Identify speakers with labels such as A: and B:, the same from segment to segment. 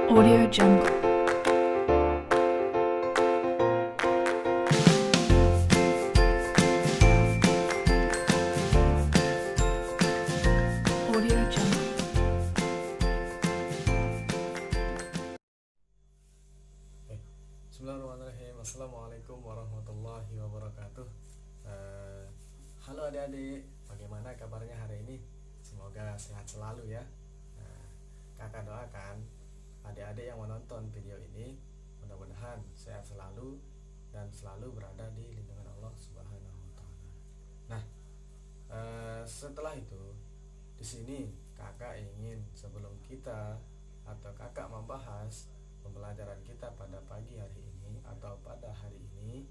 A: Audio Jungle. Audio Jungle.
B: Bismillahirrahmanirrahim. Assalamualaikum warahmatullahi wabarakatuh. Halo adik-adik, bagaimana kabarnya hari ini? Semoga sehat selalu ya. Kakak doakan adik-adik yang menonton video ini mudah-mudahan sehat selalu dan selalu berada di lindungan Allah Subhanahu wa taala. Nah, setelah itu di sini kakak ingin sebelum kita atau kakak membahas pembelajaran kita pada pagi hari ini atau pada hari ini,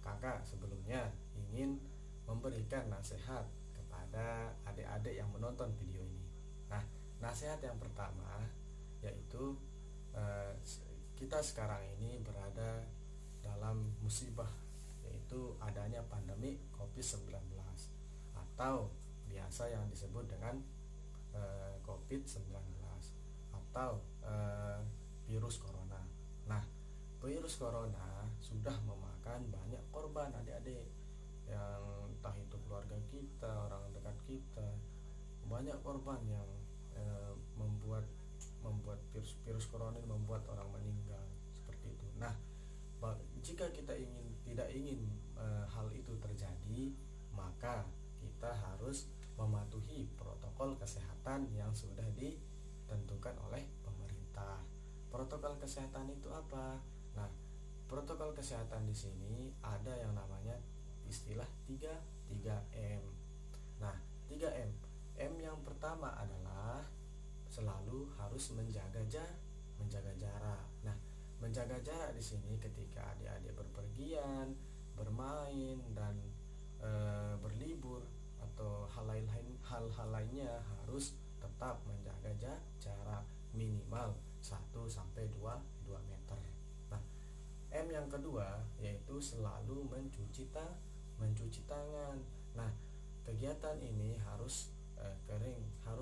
B: kakak sebelumnya ingin memberikan nasihat kepada adik-adik yang menonton video ini. Nah, nasihat yang pertama yaitu kita sekarang ini berada dalam musibah, yaitu adanya pandemi COVID-19 atau biasa yang disebut dengan COVID-19 atau virus corona. Nah, virus corona sudah memakan banyak korban adik-adik, yang entah itu keluarga kita, orang dekat kita, banyak korban yang membuat virus corona ini membuat orang meninggal seperti itu. Nah, jika kita tidak ingin hal itu terjadi, maka kita harus mematuhi protokol kesehatan yang sudah ditentukan oleh pemerintah. Protokol kesehatan itu apa? Nah, protokol kesehatan di sini ada yang namanya istilah 3M. Nah, 3M. M yang pertama adalah selalu harus menjaga jarak. Nah, menjaga jarak di sini ketika adik-adik berpergian, bermain dan berlibur atau hal-hal lainnya harus tetap menjaga jarak minimal 1-2 meter. Nah, M yang kedua yaitu selalu mencuci tangan. Nah, kegiatan ini harus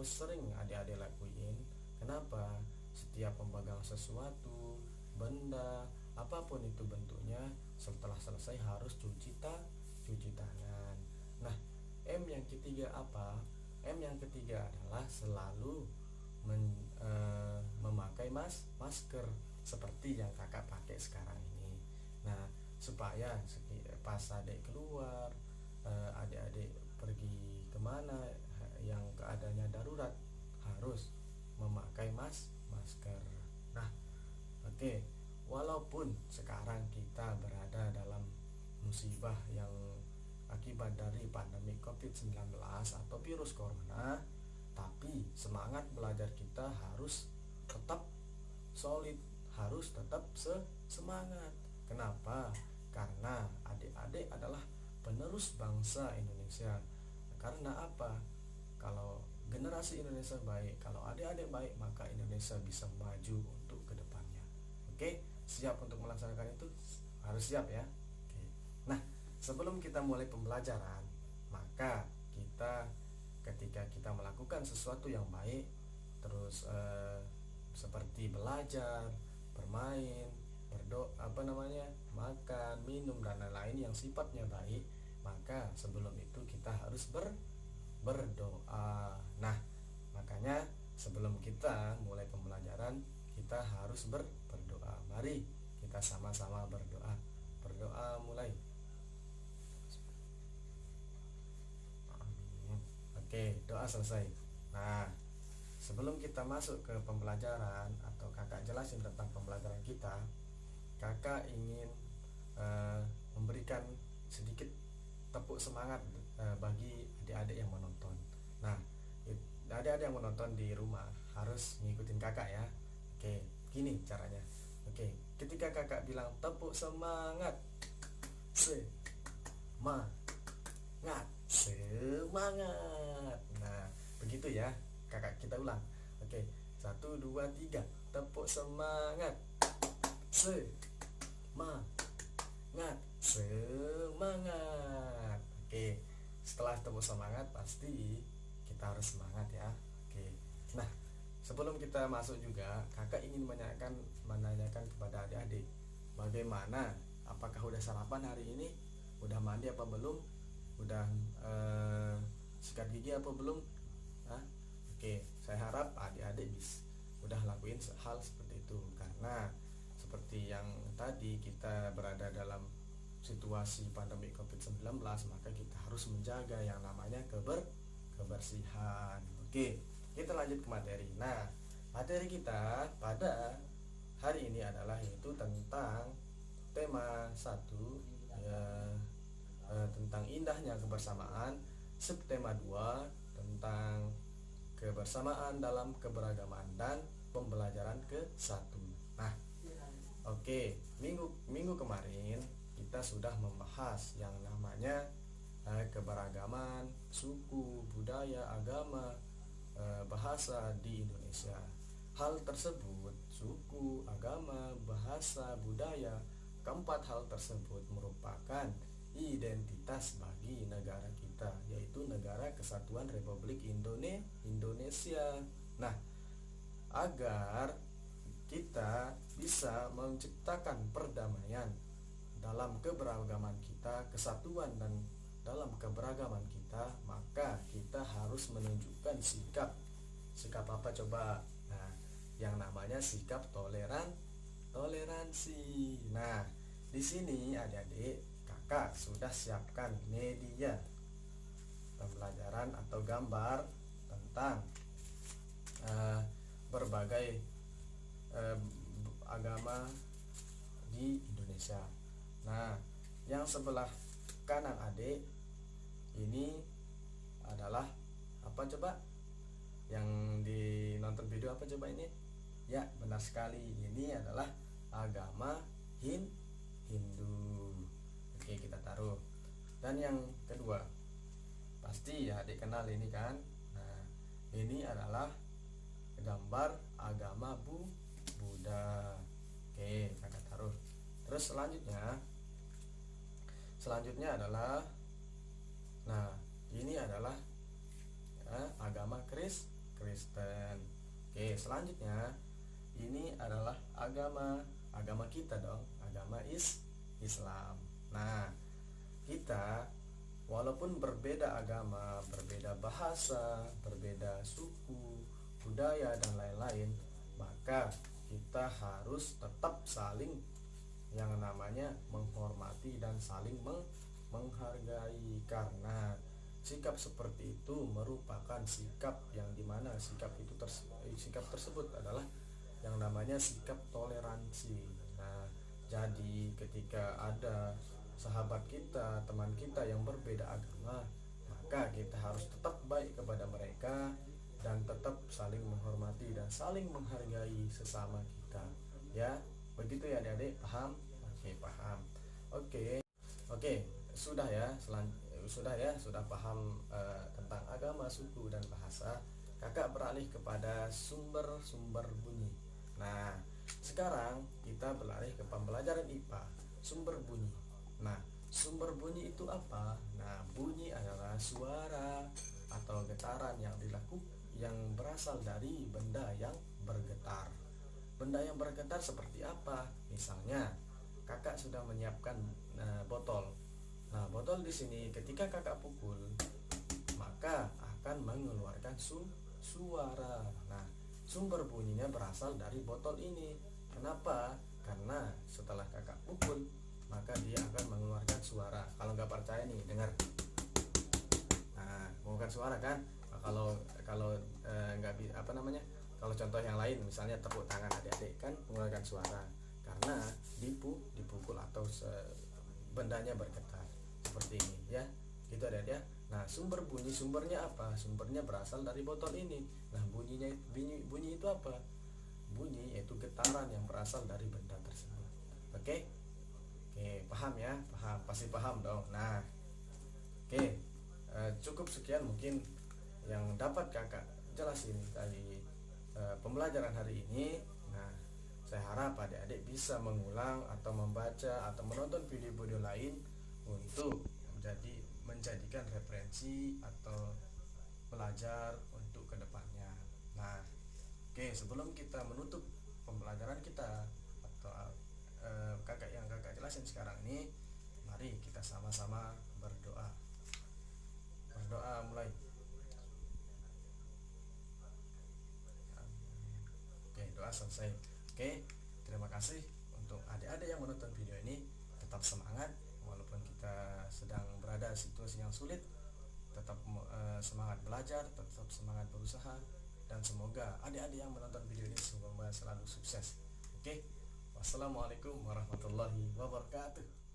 B: sering adik-adik lakuin. Kenapa? Setiap memegang sesuatu, benda, apapun itu bentuknya, setelah selesai harus cuci tangan. Nah, M yang ketiga apa? M yang ketiga adalah selalu memakai masker seperti yang kakak pakai sekarang ini. Nah, supaya pas adik keluar, adik-adik pergi kemana yang keadaannya darurat harus memakai masker. Nah, oke. Walaupun sekarang kita berada dalam musibah yang akibat dari pandemi COVID-19 atau virus corona, tapi semangat belajar kita harus tetap solid, harus tetap semangat. Kenapa? Karena adik-adik adalah penerus bangsa Indonesia. Karena apa? Kalau generasi Indonesia baik, kalau adik-adik baik, maka Indonesia bisa maju untuk kedepannya. Oke, siap untuk melaksanakan itu? Harus siap ya. Oke. Nah, sebelum kita mulai pembelajaran, maka ketika kita melakukan sesuatu yang baik, terus seperti belajar, bermain, makan, minum dan lain-lain yang sifatnya baik, maka sebelum itu kita harus berdoa. Nah, makanya sebelum kita mulai pembelajaran, kita harus berdoa. Mari kita sama-sama berdoa. Berdoa mulai. Oke, doa selesai. Nah, sebelum kita masuk ke pembelajaran atau kakak jelasin tentang pembelajaran kita, kakak ingin memberikan sedikit tepuk semangat bagi adik-adik yang menonton. Nah, adik-adik yang menonton di rumah harus ngikutin kakak ya. Oke, gini caranya. Oke, ketika kakak bilang tepuk semangat, semangat. Nah, begitu ya. Kita ulang. Oke, 1, 2, 3. Tepuk semangat. Semangat. Oke, setelah tepuk semangat pasti kita harus semangat ya. Oke. Nah, sebelum kita masuk juga, kakak ingin menanyakan kepada adik-adik, bagaimana, apakah udah sarapan hari ini, udah mandi apa belum, udah sikat gigi apa belum? Hah? Oke, saya harap adik-adik udah lakuin hal seperti itu, karena seperti yang tadi kita berada dalam situasi pandemi COVID-19, maka kita harus menjaga yang namanya kebersihan. Oke, kita lanjut ke materi. Nah, materi kita pada hari ini adalah yaitu tentang tema 1 ya, tentang indahnya kebersamaan. Subtema 2 tentang kebersamaan dalam keberagaman, dan pembelajaran ke-1. Nah, oke, minggu kemarin kita sudah membahas yang namanya keberagaman suku, budaya, agama, bahasa di Indonesia. Hal tersebut, suku, agama, bahasa, budaya, keempat hal tersebut merupakan identitas bagi negara kita, yaitu Negara Kesatuan Republik Indonesia. Nah, agar kita bisa menciptakan perdamaian dalam keberagaman kita, kesatuan dan dalam keberagaman kita, maka kita harus menunjukkan sikap apa coba? Nah, yang namanya sikap toleransi. Nah, di sini adik-adik, kakak sudah siapkan media pembelajaran atau gambar tentang berbagai agama di Indonesia. Nah, yang sebelah kanan adik ini adalah apa coba? Yang di nonton video apa coba ini? Ya, benar sekali. Ini adalah agama Hindu. Oke, kita taruh. Dan yang kedua, pasti ya adik kenal ini kan. Nah, ini adalah gambar agama Buddha. Oke, kakak taruh. Terus selanjutnya adalah, nah, ini adalah agama Kristen. Oke, selanjutnya ini adalah agama kita dong, agama Islam. Nah, kita walaupun berbeda agama, berbeda bahasa, berbeda suku, budaya dan lain-lain, maka kita harus tetap saling yang namanya menghormati dan saling menghargai, karena sikap seperti itu merupakan sikap yang dimana sikap tersebut adalah yang namanya sikap toleransi. Nah, jadi ketika ada sahabat kita, teman kita yang berbeda agama, maka kita harus tetap baik kepada mereka dan tetap saling menghormati dan saling menghargai sesama kita. Ya, begitu ya adik-adik, paham? Oke, paham. Oke, sudah paham tentang agama, suku dan bahasa. Kakak beralih kepada sumber bunyi. Nah, sekarang kita beralih ke pembelajaran IPA, sumber bunyi. Nah, sumber bunyi itu apa? Nah, bunyi adalah suara atau getaran yang berasal dari benda yang bergetar. Benda yang bergetar seperti apa? Misalnya, kakak sudah menyiapkan botol. Nah, botol di sini ketika kakak pukul, maka akan mengeluarkan suara. Nah, sumber bunyinya berasal dari botol ini. Kenapa? Karena setelah kakak pukul, maka dia akan mengeluarkan suara. Kalau nggak percaya nih, dengar. Nah, mengeluarkan suara kan? Nah, kalau nggak kalau contoh yang lain, misalnya tepuk tangan adik-adik kan mengeluarkan suara karena dipukul atau bendanya bergetar seperti ini ya, gitu adik-adik ya. Nah, sumbernya apa? Sumbernya berasal dari botol ini. Nah, bunyi itu apa? Bunyi yaitu getaran yang berasal dari benda tersebut. Oke, paham ya? Pasti paham dong. Nah, cukup sekian mungkin yang dapat kakak jelasin tadi pembelajaran hari ini. Nah, saya harap adik-adik bisa mengulang atau membaca atau menonton video-video lain untuk menjadikan referensi atau belajar untuk kedepannya. Nah, Oke, sebelum kita menutup pembelajaran kita atau kakak jelasin sekarang ini, mari kita sama-sama berdoa. Berdoa mulai. Oke, doa selesai. Oke, terima kasih untuk adik-adik yang menonton video ini. Tetap semangat walaupun kita sedang berada situasi yang sulit. Tetap semangat belajar, tetap semangat berusaha, dan semoga adik-adik yang menonton video ini semoga selalu sukses. Oke, wassalamualaikum warahmatullahi wabarakatuh.